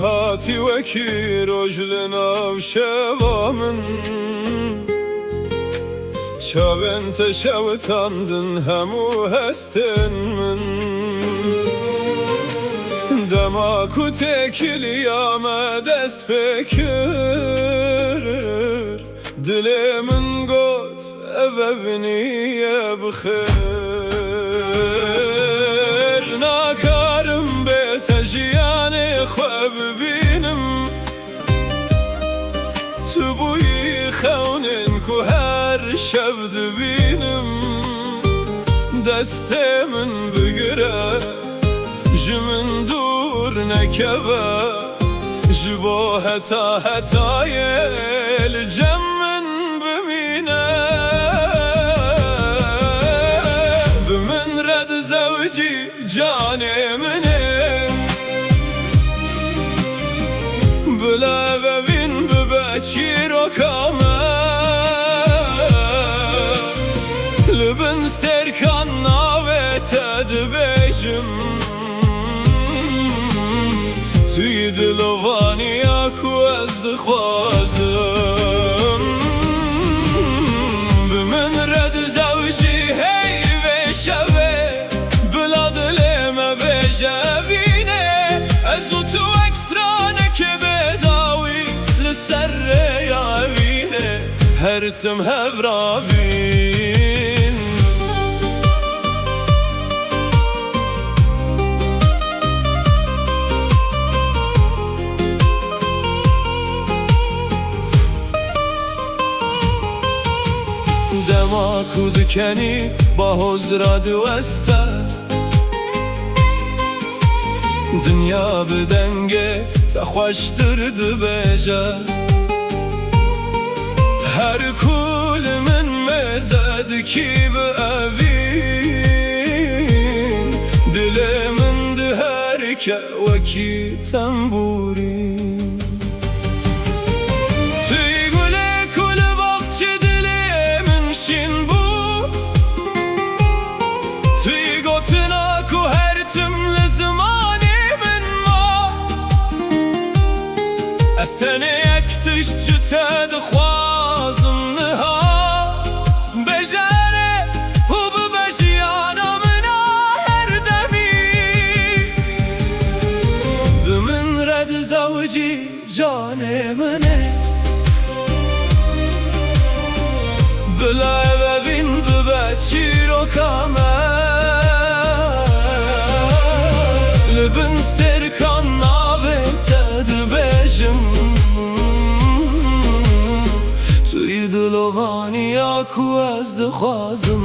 هاتی وکی رجل ناوشوا من چاوین تشوتاندن همو هستن من دما کو تکلیامه دست بکر دل من گوت اوونیه بخیر ناکارم به تجیان خواب بینم تو بوی خونین کو هر شب دبینم دست من بگره جمن دور نکبه جبو هتا هتای الجمن بمینه بمن رد زوجی جاني منه بلا ببین ببچی رو کامه لبن سترکان ناوت ادبیجم توی دلوانی اکو از دخوازم بمن رد زوجی هی و شوه بلا دلمه بجوینه از او تو اکسترانه که بداوی لسر یاوینه هرتم هفراوین دما کودکنی با حضرا دوسته دنیا بدنگه تا خوشتر دبیجه هر کول من مزد کی به اوین دل من ده هر که وکی تنبورین توی گله کل باغچه دل من شین بو توی گوتنا کو هر تم لزمانی من ما از تنه یک تشت تدخوازم نها بجاره و ببجیانا منا هر دمی بمن رد زوجی جان منه بلا ببین ببچی رو کامه لبن سترکان ناوت ادبیجم توی دلوانی اکو از دخوازم